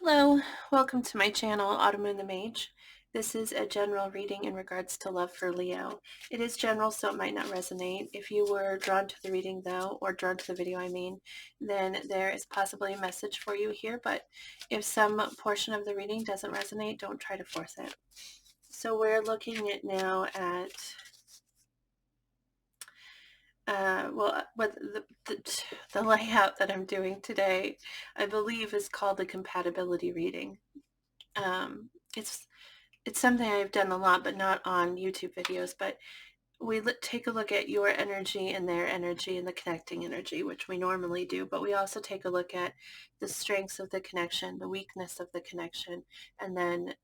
Hello, welcome to my channel, Autumn and the Mage. This is a general reading in regards to love for Leo. It is general, so it might not resonate. If you were drawn to the reading though, or drawn to the video then there is possibly a message for you here, but if some portion of the reading doesn't resonate, don't try to force it. So we're looking at now at what the layout that I'm doing today, I believe, is called the compatibility reading. It's something I've done a lot, but not on YouTube videos. But we take a look at your energy and their energy and the connecting energy, which we normally do. But we also take a look at the strengths of the connection, the weakness of the connection, and then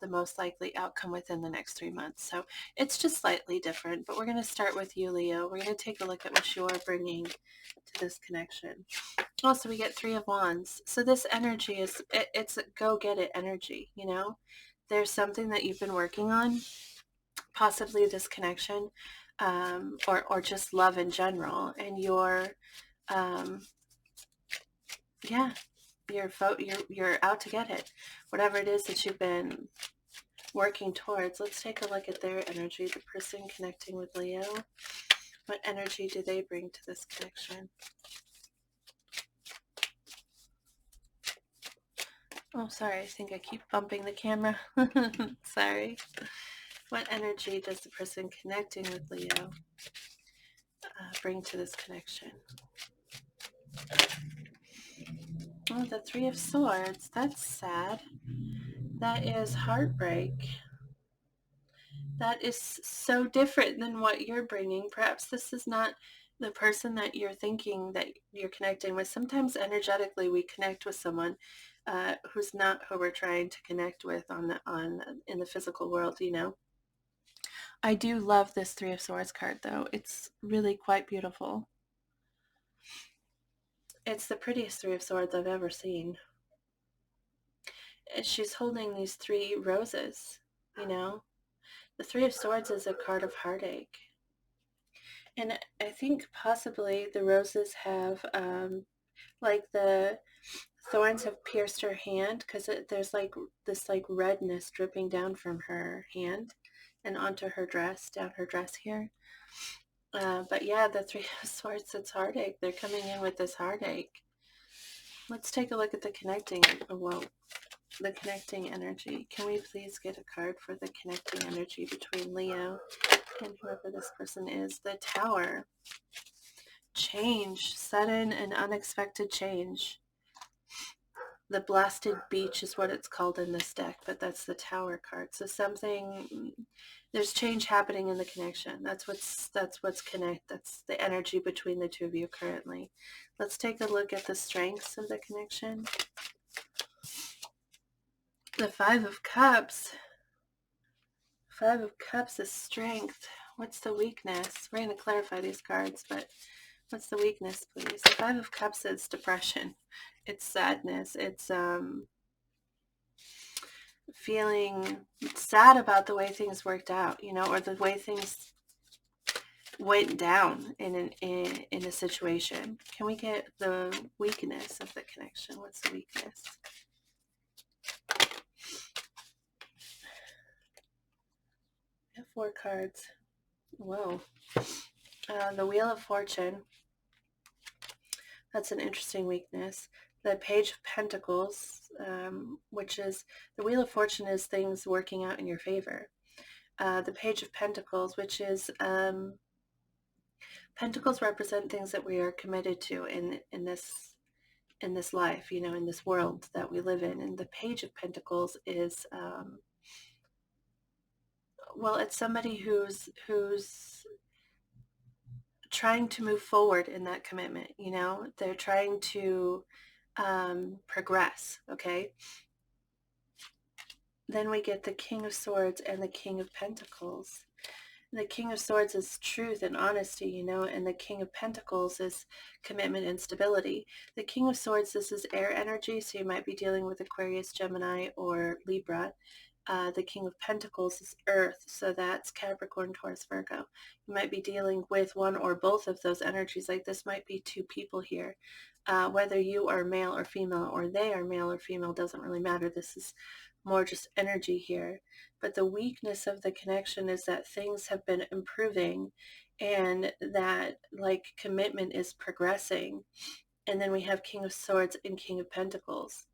the most likely outcome within the next 3 months. So it's just slightly different. But we're going to start with you, Leo. We're going to take a look at what you're bringing to this connection. Also, we get 3 of Wands. So this energy it's a go get it energy, you know? There's something that you've been working on, possibly this connection, or just love in general, and you're out to get it. Whatever it is that you've been working towards. Let's take a look at their energy, the person connecting with Leo. What energy do they bring to this connection? Oh, sorry, I think I keep bumping the camera. Sorry. What energy does the person connecting with Leo bring to this connection? Oh, the 3 of Swords. That's sad. That is heartbreak. That is so different than what you're bringing. Perhaps this is not the person that you're thinking that you're connecting with. Sometimes energetically we connect with someone who's not who we're trying to connect with in the physical world, you know. I do love this 3 of Swords card, though. It's really quite beautiful. It's the prettiest 3 of Swords I've ever seen. She's holding these 3 roses, you know. The 3 of Swords is a card of heartache. And I think possibly the roses have, like the thorns have pierced her hand, because there's like this like redness dripping down from her hand and onto her dress, down her dress here. But yeah, the 3 of Swords, it's heartache. They're coming in with this heartache. Let's take a look at the connecting energy. Can we please get a card for the connecting energy between Leo and whoever this person is? The Tower. Change. Sudden and unexpected change. The Blasted Beach is what it's called in this deck, but that's the Tower card. So there's change happening in the connection. That's what's that's the energy between the 2 of you currently. Let's take a look at the strengths of the connection. The 5 of Cups. 5 of Cups is strength. What's the weakness? We're going to clarify these cards, but what's the weakness, please? The 5 of Cups is depression. It's sadness. It's feeling sad about the way things worked out, you know, or the way things went down in a situation. Can we get the weakness of the connection? What's the weakness? I have 4 cards. Whoa. The Wheel of Fortune. That's an interesting weakness. The Page of Pentacles, which is, the Wheel of Fortune is things working out in your favor. The Page of Pentacles, which is, Pentacles represent things that we are committed to in this life, you know, in this world that we live in. And the Page of Pentacles is, well, it's somebody who's trying to move forward in that commitment, you know. They're trying to progress, okay? Then we get the King of Swords and the King of Pentacles. The King of Swords is truth and honesty, you know, and the King of Pentacles is commitment and stability. The King of Swords, this is air energy, so you might be dealing with Aquarius, Gemini, or Libra. The King of Pentacles is Earth, so that's Capricorn, Taurus, Virgo. You might be dealing with one or both of those energies. Like this might be two people here. Whether you are male or female, or they are male or female, doesn't really matter. This is more just energy here. But the weakness of the connection is that things have been improving and that like commitment is progressing. And then we have King of Swords and King of Pentacles,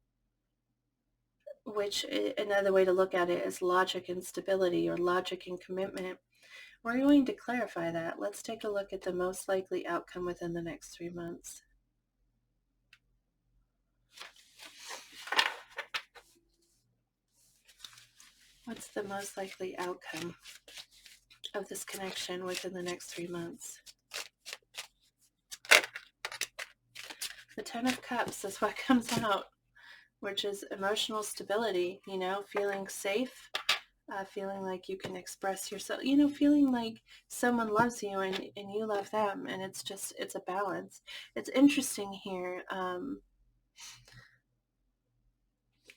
which another way to look at it is logic and stability, or logic and commitment. We're going to clarify that. Let's take a look at the most likely outcome within the next 3 months. What's the most likely outcome of this connection within the next 3 months? The Ten of Cups is what comes out, which is emotional stability, you know, feeling safe, feeling like you can express yourself, you know, feeling like someone loves you and you love them, and it's a balance. It's interesting here.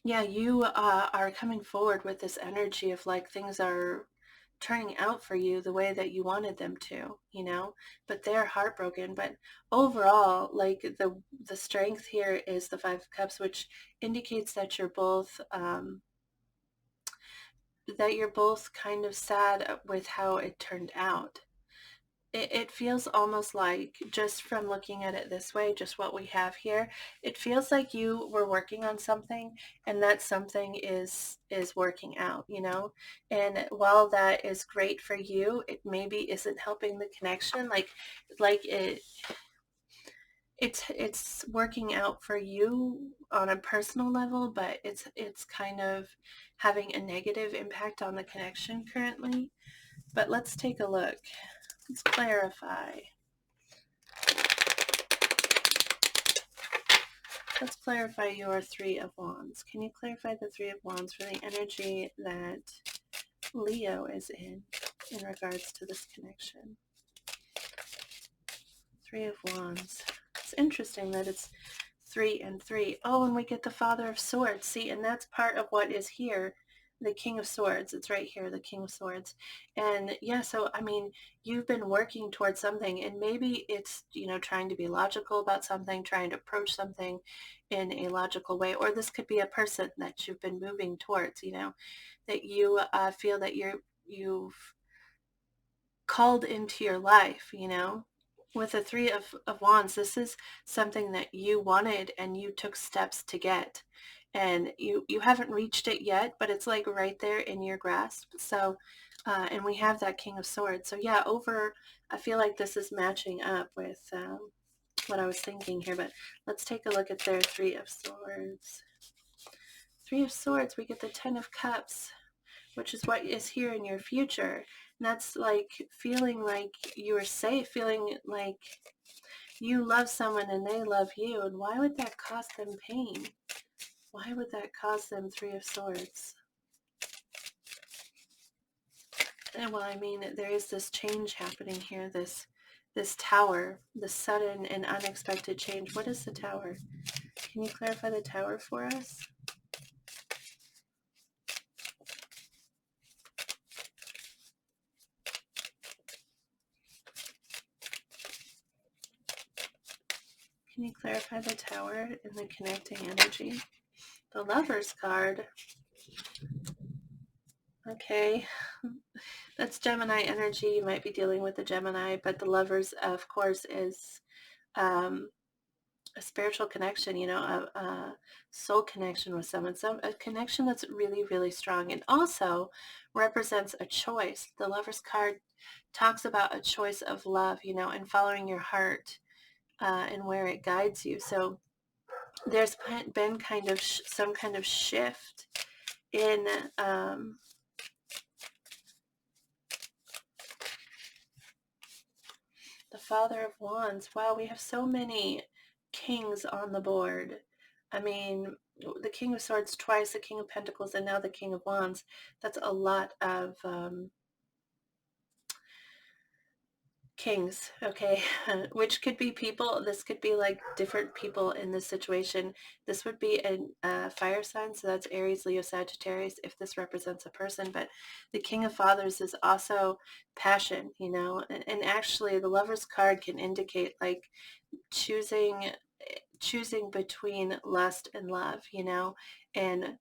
Yeah, you are coming forward with this energy of like things are turning out for you the way that you wanted them to, you know, but they're heartbroken. But overall, like the strength here is the Five of Cups, which indicates that you're both kind of sad with how it turned out. It feels almost like, just from looking at it this way, just what we have here, it feels like you were working on something and that something is working out, you know? And while that is great for you, it maybe isn't helping the connection. Like it's working out for you on a personal level, but it's kind of having a negative impact on the connection currently. But let's take a look. Let's clarify. Let's clarify your Three of Wands. Can you clarify the Three of Wands for the energy that Leo is in regards to this connection? Three of Wands. It's interesting that it's 3 and 3. Oh, and we get the Father of Swords. See, and that's part of what is here. The King of Swords. It's right here, the King of Swords. And yeah, so I mean, you've been working towards something, and maybe it's, you know, trying to be logical about something, trying to approach something in a logical way, or this could be a person that you've been moving towards, you know, that you feel that you've called into your life, you know. With the Three of Wands, this is something that you wanted and you took steps to get, and you haven't reached it yet, but it's like right there in your grasp. So and we have that King of Swords. So yeah, I feel like this is matching up with what I was thinking here. But let's take a look at their Three of Swords. Three of Swords, we get the Ten of Cups, which is what is here in your future. And that's like feeling like you are safe, feeling like you love someone and they love you. And why would that cause them pain? Why would that cause them Three of Swords? And well, I mean, there is this change happening here, this Tower, the sudden and unexpected change. What is the Tower? Can you clarify the Tower for us? Can you clarify the Tower in the connecting energy? The Lover's card. Okay, that's Gemini energy. You might be dealing with the Gemini, but the Lovers, of course, is a spiritual connection, you know, a soul connection with someone, a connection that's really, really strong, and also represents a choice. The Lover's card talks about a choice of love, you know, and following your heart and where it guides you. So there's been kind of some kind of shift in the Father of Wands. Wow, we have so many kings on the board. I mean, the King of Swords twice, the King of Pentacles, and now the King of Wands. That's a lot of Kings, okay, which could be people. This could be like different people in this situation. This would be a fire sign, so that's Aries, Leo, Sagittarius, if this represents a person. But the King of Fathers is also passion, and actually the Lover's card can indicate like choosing between lust and love, and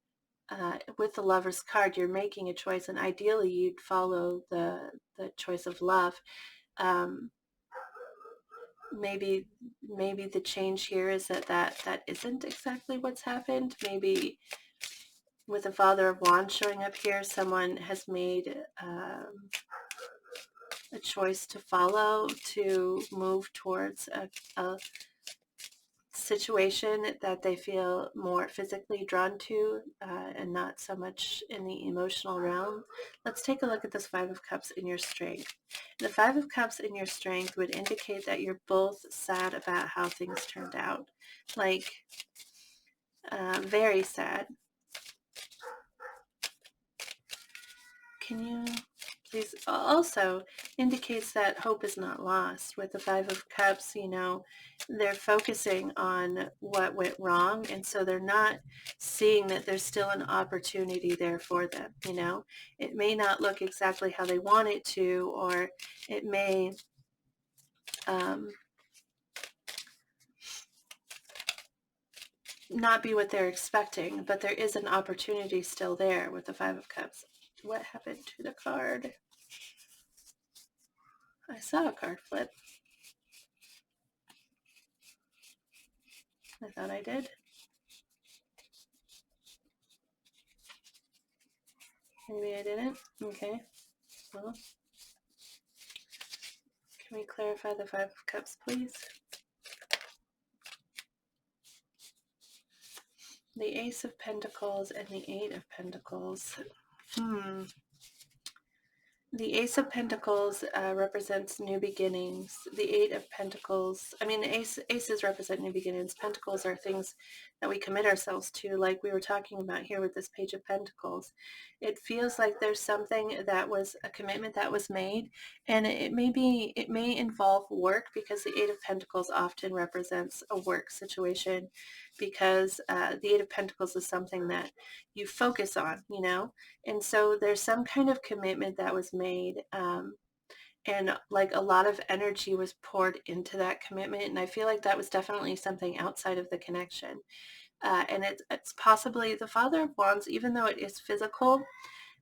with the Lover's card, you're making a choice, and ideally you'd follow the choice of love. um, maybe the change here is that isn't exactly what's happened. Maybe with the Father of Wands showing up here, someone has made a choice to follow, to move towards a situation that they feel more physically drawn to, and not so much in the emotional realm. Let's take a look at this Five of Cups in your strength. The Five of Cups in your strength would indicate that you're both sad about how things turned out. Like, very sad. Can you please? Also indicates that hope is not lost. With the Five of Cups, they're focusing on what went wrong, and so they're not seeing that there's still an opportunity there for them. It may not look exactly how they want it to, or it may not be what they're expecting, but there is an opportunity still there with the Five of Cups. What happened to the card? I saw a card flip. I thought I did. Maybe I didn't. Okay. Well, can we clarify the Five of Cups, please? The Ace of Pentacles and the Eight of Pentacles. The Ace of Pentacles represents new beginnings. The Eight of Pentacles, aces represent new beginnings. Pentacles are things that we commit ourselves to, like we were talking about here with this Page of Pentacles. It feels like there's something that was a commitment that was made, and it may involve work, because the Eight of Pentacles often represents a work situation, because the Eight of Pentacles is something that you focus on, and so there's some kind of commitment that was made, and like a lot of energy was poured into that commitment. And I feel like that was definitely something outside of the connection. And it's possibly the Father of Wands, even though it is physical,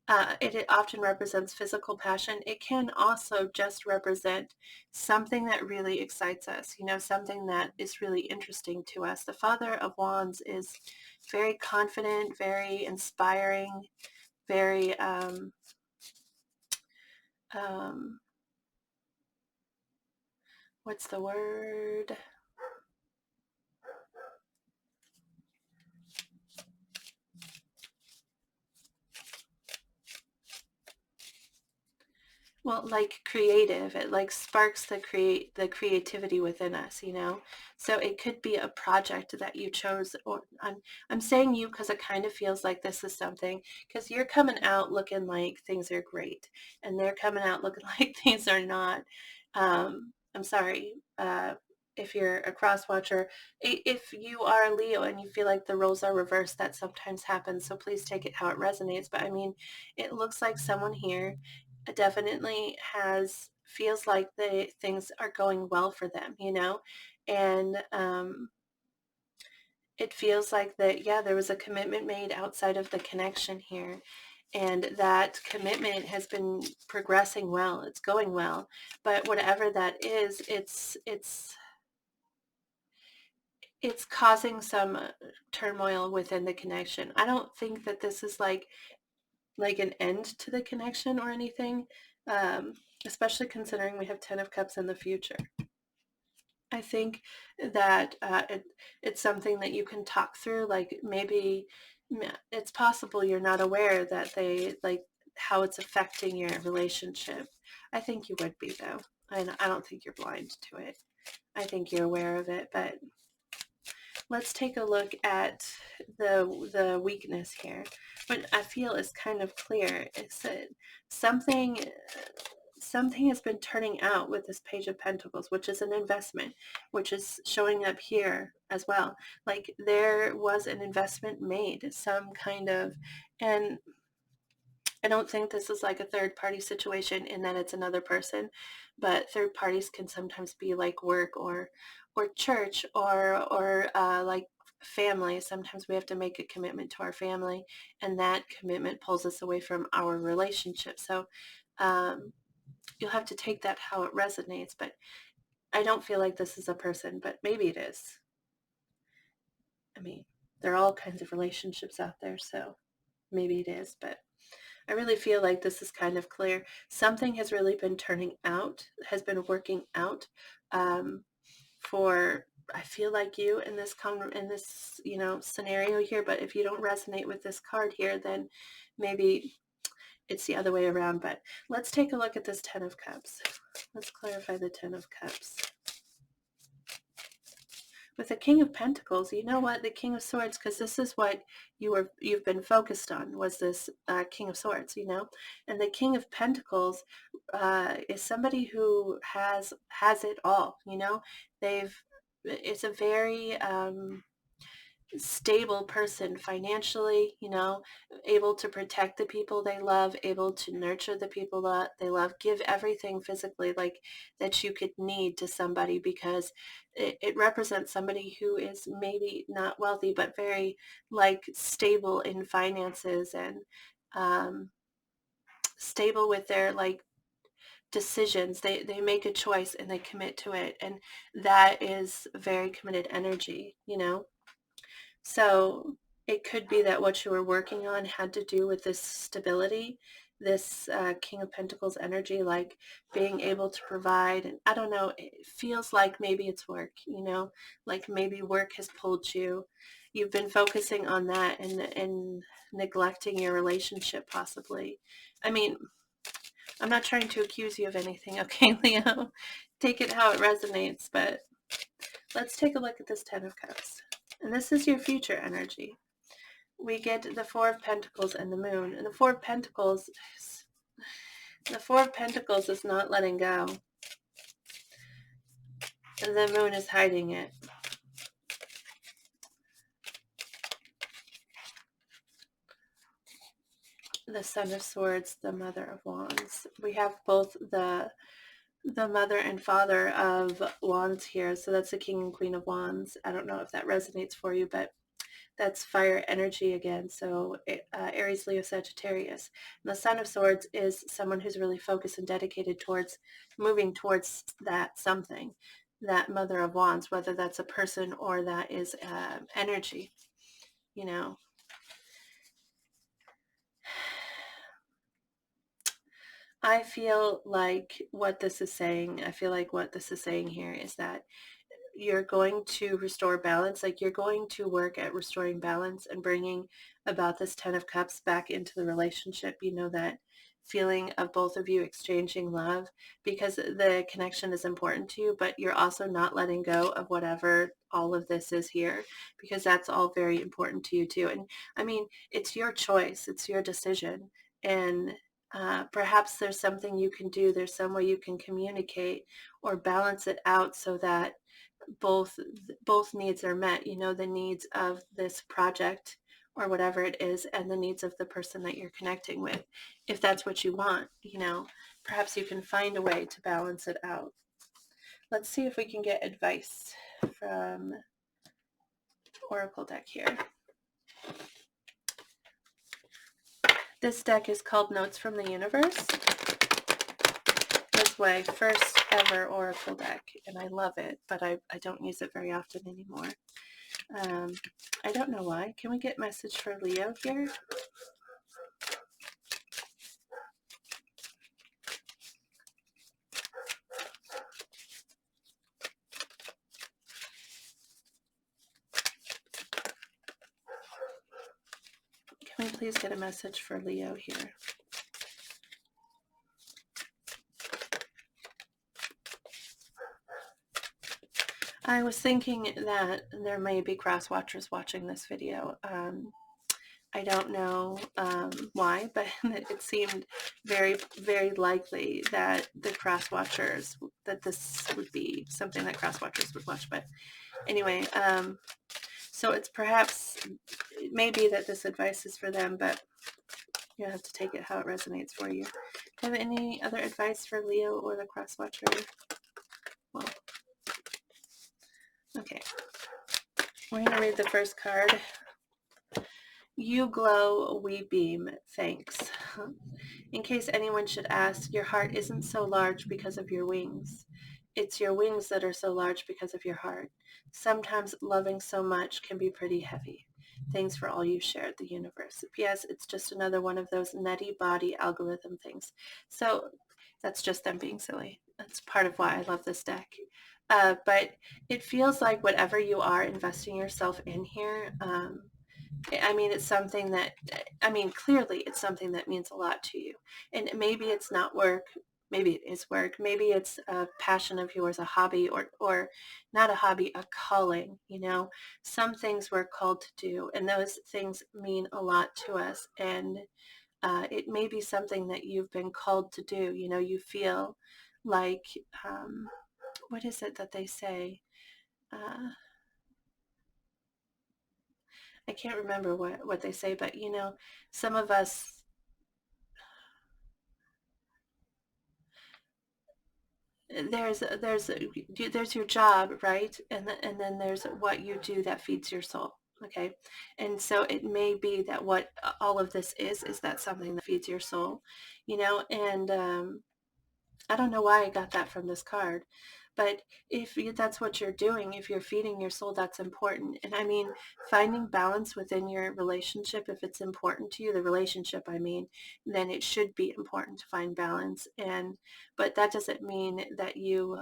it often represents physical passion. It can also just represent something that really excites us, something that is really interesting to us. The Father of Wands is very confident, very inspiring, very what's the word? Well, like creative. It like sparks the creativity within us, So it could be a project that you chose, or I'm saying you because it kind of feels like this is something, because you're coming out looking like things are great, and they're coming out looking like things are not. I'm sorry. If you're a cross watcher, if you are a Leo and you feel like the roles are reversed, that sometimes happens. So please take it how it resonates. But it looks like someone here definitely feels like things are going well for them, and it feels like that, yeah, there was a commitment made outside of the connection here, and that commitment has been progressing well. It's going well, but whatever that is, it's causing some turmoil within the connection. I don't think that this is like an end to the connection or anything, especially considering we have 10 of Cups in the future. I think that it's something that you can talk through. Like, maybe it's possible you're not aware that how it's affecting your relationship. I think you would be, though. I don't think you're blind to it. I think you're aware of it, but let's take a look at the weakness here. What I feel is kind of clear is that something something has been turning out with this Page of Pentacles, which is an investment, which is showing up here as well. Like there was an investment made, some kind of, and I don't think this is like a third party situation in that it's another person, but third parties can sometimes be like work or church or like family. Sometimes we have to make a commitment to our family, and that commitment pulls us away from our relationship. So you'll have to take that how it resonates, but I don't feel like this is a person, but maybe it is. I mean, there are all kinds of relationships out there, so maybe it is, but I really feel like this is kind of clear. Something has really been turning out, has been working out for, I feel like you in this scenario here. But if you don't resonate with this card here, then maybe it's the other way around. But let's take a look at this Ten of Cups. Let's clarify the Ten of Cups. With the King of Pentacles, you know what? The King of Swords, because this is what you've been focused on, was this King of Swords, And the King of Pentacles is somebody who has it all, It's a very stable person financially, able to protect the people they love, able to nurture the people that they love, give everything physically like that you could need to somebody, because it represents somebody who is maybe not wealthy, but very like stable in finances and stable with their like decisions. They make a choice and they commit to it. And that is very committed energy, So it could be that what you were working on had to do with this stability, this King of Pentacles energy, like being able to provide. And I don't know, it feels like maybe it's work, like maybe work has pulled you. You've been focusing on that and neglecting your relationship possibly. I mean, I'm not trying to accuse you of anything, okay, Leo? Take it how it resonates, but let's take a look at this Ten of Cups. And this is your future energy. We get the Four of Pentacles and the Moon. And the Four of Pentacles is not letting go. And the Moon is hiding it. The Son of Swords, the Mother of Wands. We have both the Mother and Father of Wands here. So that's the King and Queen of Wands. I don't know if that resonates for you, but that's fire energy again. So Aries, Leo, Sagittarius. And the Son of Swords is someone who's really focused and dedicated towards moving towards that something, that Mother of Wands, whether that's a person or that is energy, I feel like what this is saying here is that you're going to restore balance. Like you're going to work at restoring balance and bringing about this Ten of Cups back into the relationship. That feeling of both of you exchanging love, because the connection is important to you, but you're also not letting go of whatever all of this is here, because that's all very important to you too. And I mean, it's your choice. It's your decision. And perhaps there's something you can do. There's some way you can communicate or balance it out so that both needs are met, the needs of this project or whatever it is, and the needs of the person that you're connecting with. If that's what you want, perhaps you can find a way to balance it out. Let's see if we can get advice from Oracle deck here. This deck is called Notes from the Universe. This way, first ever Oracle deck, and I love it, but I don't use it very often anymore. I don't know why. Can we get message for Leo here? Can we please get a message for Leo here? I was thinking that there may be cross watchers watching this video. I don't know why, but it seemed very, very likely that the cross watchers, that this would be something that cross watchers would watch. But anyway, so it's perhaps, it may be that this advice is for them, but you'll have to take it how it resonates for you. Do you have any other advice for Leo or the cross watcher? Well, okay. We're going to read the first card. You glow, we beam, thanks. In case anyone should ask, your heart isn't so large because of your wings. It's your wings that are so large because of your heart. Sometimes loving so much can be pretty heavy. Thanks for all you shared, the universe. P.S. It's just another one of those nutty body algorithm things. So that's just them being silly. That's part of why I love this deck. But it feels like whatever you are investing yourself in here, I mean, it's something that, I mean, clearly it's something that means a lot to you. And maybe it's not work. Maybe it is work. Maybe it's a passion of yours, a hobby, or not a hobby, a calling. You know, some things we're called to do, and those things mean a lot to us. And it may be something that you've been called to do. You know, you feel like, what is it that they say? I can't remember what they say, but you know, some of us, there's your job, right? And then there's what you do that feeds your soul. Okay. And so it may be that what all of this is that something that feeds your soul, you know, and I don't know why I got that from this card, but if that's what you're doing, if you're feeding your soul, that's important. And I mean, finding balance within your relationship, if it's important to you, the relationship, I mean, then it should be important to find balance. But that doesn't mean that you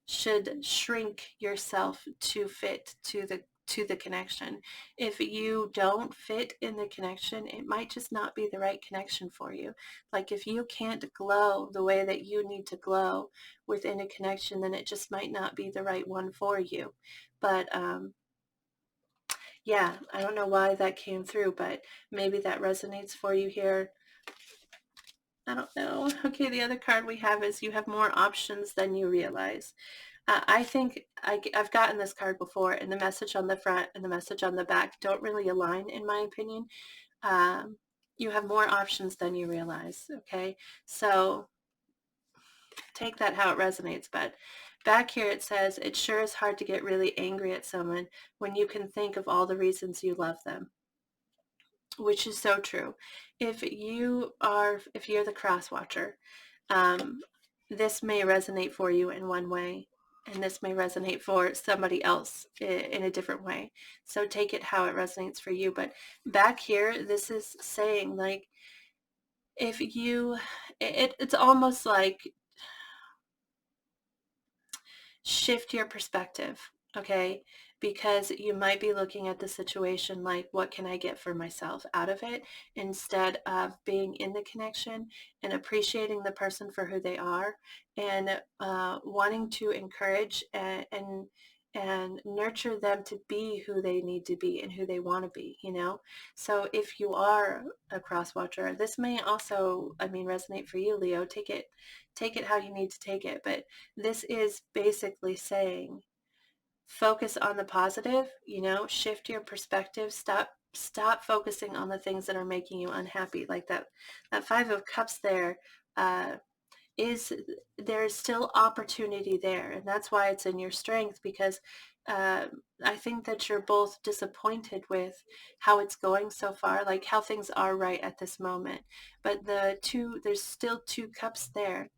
should shrink yourself to fit to the connection. If you don't fit in the connection, it might just not be the right connection for you. Like if you can't glow the way that you need to glow within a connection, then it just might not be the right one for you. But yeah, I don't know why that came through, but maybe that resonates for you here. I don't know. Okay, the other card we have is you have more options than you realize. I think I've gotten this card before, and the message on the front and the message on the back don't really align, in my opinion. Um, you have more options than you realize, okay? So take that how it resonates. But back here it says, it sure is hard to get really angry at someone when you can think of all the reasons you love them, which is so true. If you're the cross watcher, um, this may resonate for you in one way, and this may resonate for somebody else in a different way. So take it how it resonates for you. But back here, this is saying like, if you, it's almost like shift your perspective, okay? Because you might be looking at the situation like, what can I get for myself out of it? Instead of being in the connection and appreciating the person for who they are, and wanting to encourage and nurture them to be who they need to be and who they want to be, you know? So if you are a cross watcher, this may also, I mean, resonate for you, Leo. Take it how you need to take it. But this is basically saying, focus on the positive, you know, shift your perspective, stop focusing on the things that are making you unhappy. Like that 5 of Cups there, is there's still opportunity there, and that's why it's in your strength, because uh, I think that you're both disappointed with how it's going so far, like how things are right at this moment. But there's still 2 cups there.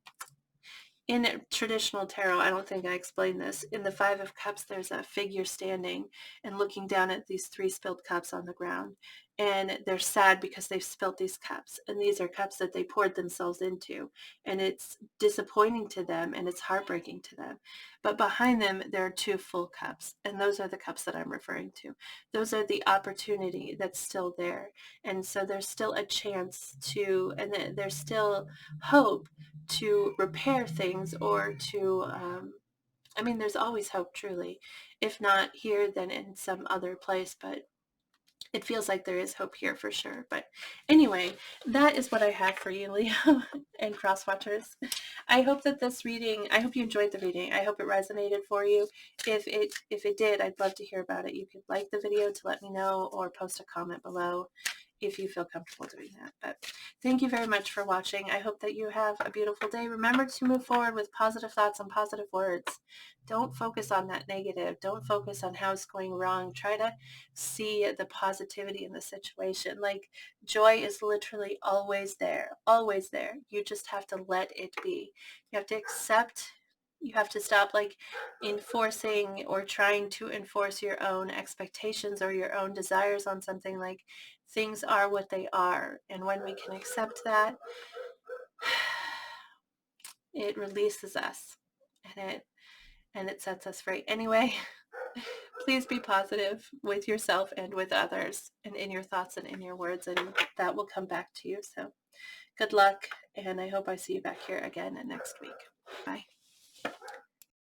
In traditional tarot, I don't think I explained this. In the 5 of Cups, there's a figure standing and looking down at these 3 spilled cups on the ground. And they're sad because they've spilt these cups. And these are cups that they poured themselves into. And it's disappointing to them and it's heartbreaking to them. But behind them, there are 2 full cups. And those are the cups that I'm referring to. Those are the opportunity that's still there. And so there's still a chance to, and there's still hope to repair things, or to I mean, there's always hope, truly. If not here, then in some other place. But it feels like there is hope here for sure. But anyway, that is what I have for you, Leo and crosswatchers. I hope that this reading, I hope you enjoyed the reading. I hope it resonated for you. If it did, I'd love to hear about it. You could like the video to let me know or post a comment below if you feel comfortable doing that. But thank you very much for watching. I hope that you have a beautiful day. Remember to move forward with positive thoughts and positive words. Don't focus on that negative. Don't focus on how it's going wrong. Try to see the positivity in the situation. Like, joy is literally always there, always there. You just have to let it be. You have to accept. You have to stop like enforcing or trying to enforce your own expectations or your own desires on something. Like, things are what they are. And when we can accept that, it releases us and it sets us free. Anyway, please be positive with yourself and with others and in your thoughts and in your words, and that will come back to you. So good luck, and I hope I see you back here again next week. Bye.